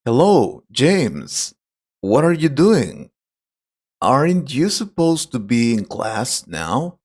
Hello, James. What are you doing? Aren't you supposed to be in class now?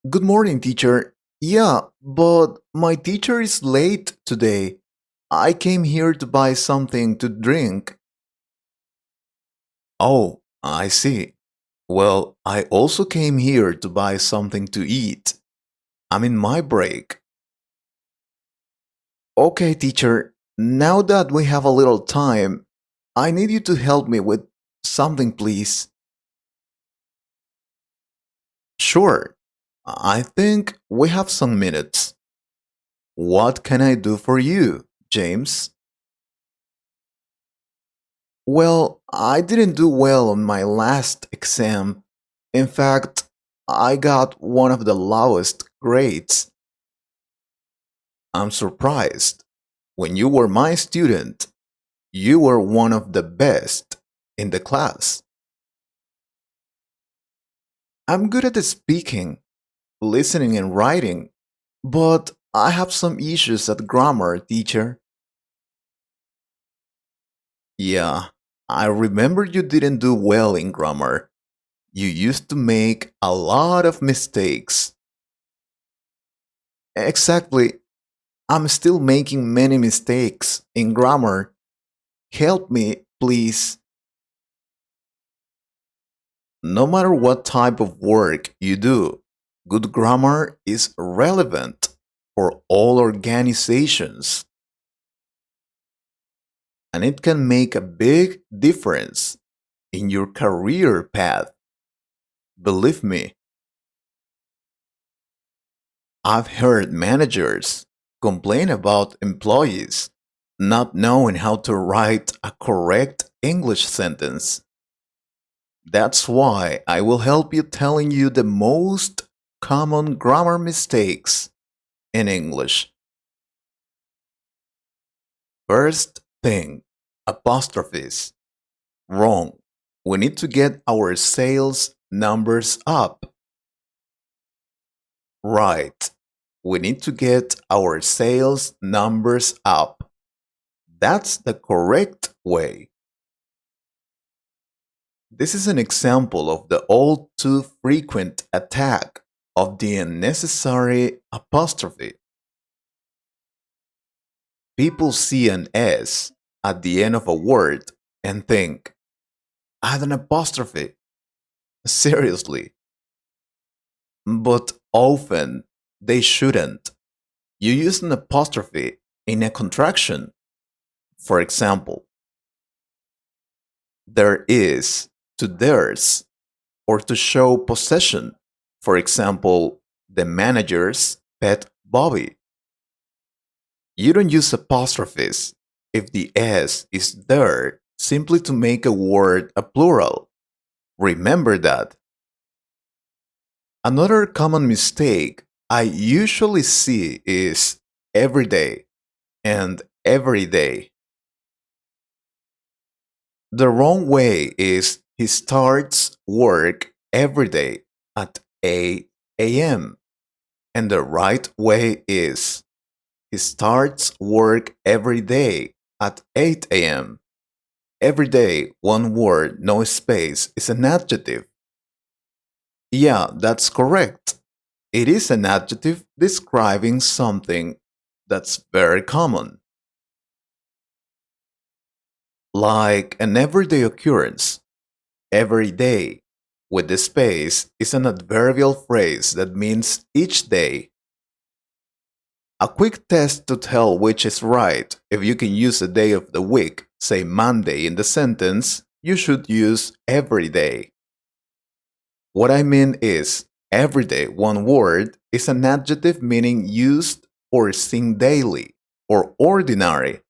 Good morning, teacher. Yeah, but my teacher is late today. I came here to buy something to drink. Oh, I see. Well, I also came here to buy something to eat. I'm in my break. Okay, teacher. Now that we have a little time, I need you to help me with something, please. Sure. I think we have some minutes. What can I do for you, James? Well, I didn't do well on my last exam. In fact, I got one of the lowest grades. I'm surprised. When you were my student, you were one of the best in the class. I'm good at speaking, listening, and writing, but I have some issues at grammar, teacher. Yeah, I remember you didn't do well in grammar. You used to make a lot of mistakes. Exactly. I'm still making many mistakes in grammar. Help me, please. No matter what type of work you do, good grammar is relevant for all organizations, and it can make a big difference in your career path. Believe me, I've heard managers complain about employees not knowing how to write a correct English sentence. That's why I will help you telling you the most common grammar mistakes in English. First thing, apostrophes. Wrong. We need to get our sales numbers up. Right. We need to get our sales numbers up. That's the correct way. This is an example of the all too frequent attack of the unnecessary apostrophe. People see an S at the end of a word and think, add an apostrophe. Seriously. But often they shouldn't. You use an apostrophe in a contraction. For example, there is to theirs, or to show possession. For example, the manager's pet Bobby. You don't use apostrophes if the S is there simply to make a word a plural. Remember that. Another common mistake I usually see is everyday and everyday. The wrong way is he starts work every day at 8 a.m. And the right way is he starts work every day at 8 a.m. Every day, one word, no space, is an adjective. Yeah, that's correct. It is an adjective describing something that's very common, like an everyday occurrence. Every day, with the space, is an adverbial phrase that means each day. A quick test to tell which is right. If you can use a day of the week, say Monday, in the sentence, you should use every day. What I mean is, every day, one word, is an adjective meaning used or seen daily or ordinary.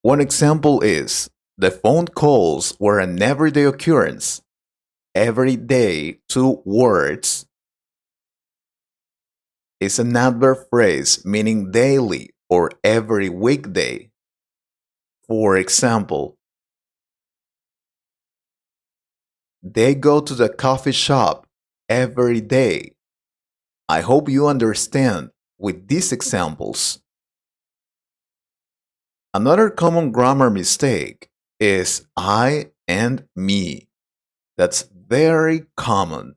One example is, the phone calls were an everyday occurrence. Every day, two words, is an adverb phrase meaning daily or every weekday. For example, they go to the coffee shop every day. I hope you understand with these examples. Another common grammar mistake is I and me. That's very common.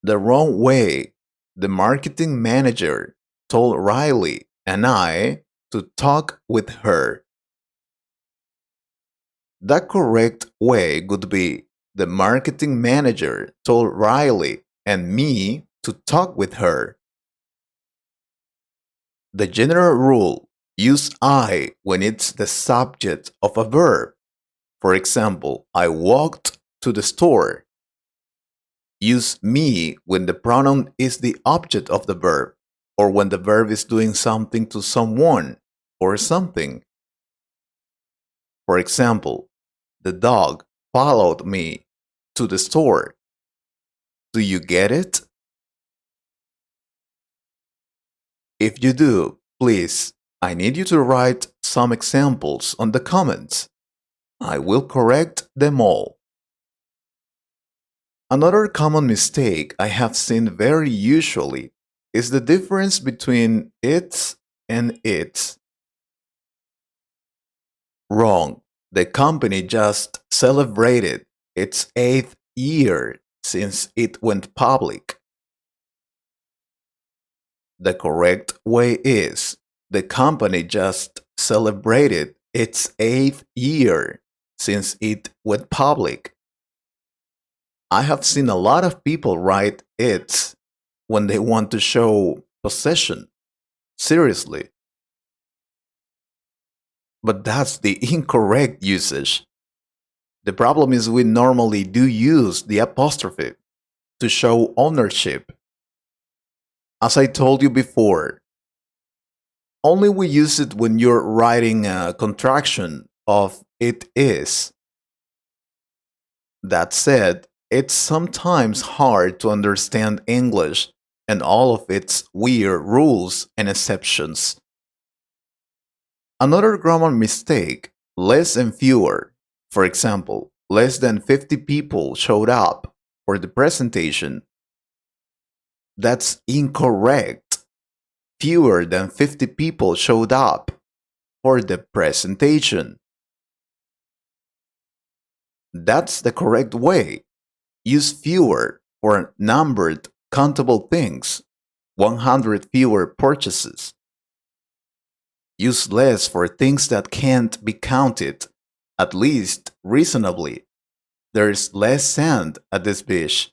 The wrong way. The marketing manager told Riley and I to talk with her. The correct way would be the marketing manager told Riley and me to talk with her. The general rule: use I when it's the subject of a verb. For example, I walked to the store. Use me when the pronoun is the object of the verb, or when the verb is doing something to someone or something. For example, the dog followed me to the store. Do you get it? If you do, please, I need you to write some examples on the comments. I will correct them all. Another common mistake I have seen very usually is the difference between it's and its. Wrong. The company just celebrated its 8th year since it went public. The correct way is the company just celebrated its 8th year since it went public. I have seen a lot of people write its when they want to show possession. Seriously. But that's the incorrect usage. The problem is we normally do use the apostrophe to show ownership. As I told you before, only we use it when you're writing a contraction of it is. That said, it's sometimes hard to understand English and all of its weird rules and exceptions. Another grammar mistake: less and fewer. For example, less than 50 people showed up for the presentation. That's incorrect. Fewer than 50 people showed up for the presentation. That's the correct way. Use fewer for numbered, countable things. 100 fewer purchases. Use less for things that can't be counted, at least reasonably. There's less sand at this beach.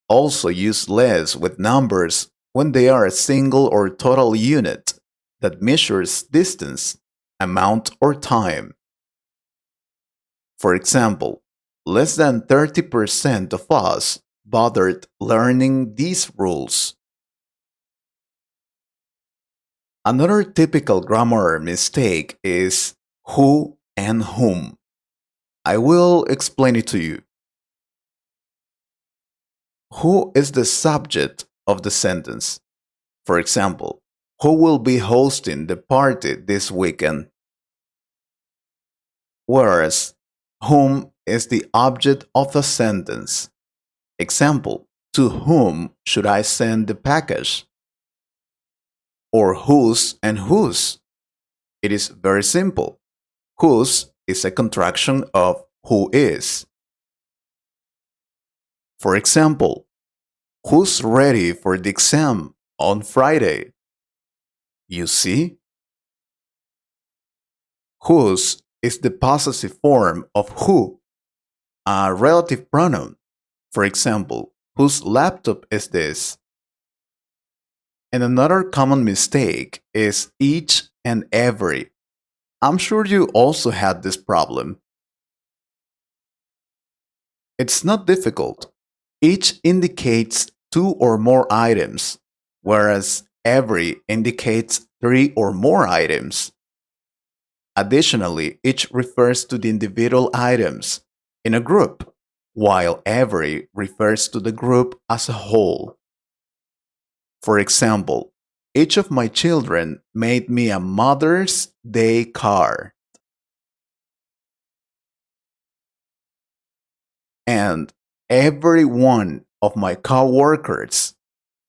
Also use less with numbers when they are a single or total unit that measures distance, amount, or time. For example, less than 30% of us bothered learning these rules. Another typical grammar mistake is who and whom. I will explain it to you. Who is the subject of the sentence? For example, who will be hosting the party this weekend? Whereas, whom is the object of the sentence. Example, to whom should I send the package? Or whose and whose? It is very simple. Whose is a contraction of who is. For example, who's ready for the exam on Friday? You see? Whose is the possessive form of who, a relative pronoun. For example, whose laptop is this? And another common mistake is each and every. I'm sure you also had this problem. It's not difficult. Each indicates two or more items, whereas every indicates three or more items. Additionally, each refers to the individual items in a group, while every refers to the group as a whole. For example, each of my children made me a Mother's Day card. And every one of my coworkers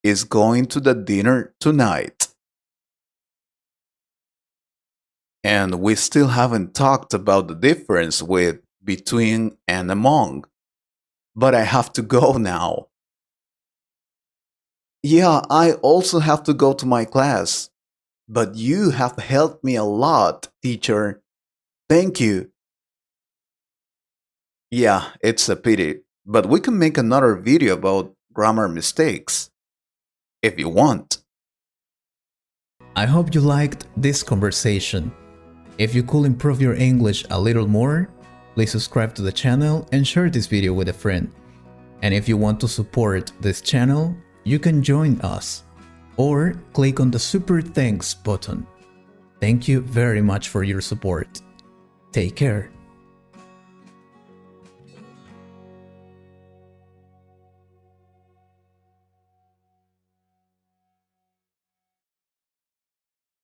is going to the dinner tonight. And we still haven't talked about the difference with between and among. But I have to go now. Yeah, I also have to go to my class. But you have helped me a lot, teacher. Thank you. Yeah, it's a pity. But we can make another video about grammar mistakes if you want. I hope you liked this conversation. If you could improve your English a little more, please subscribe to the channel and share this video with a friend. And if you want to support this channel, you can join us or click on the Super Thanks button. Thank you very much for your support. Take care.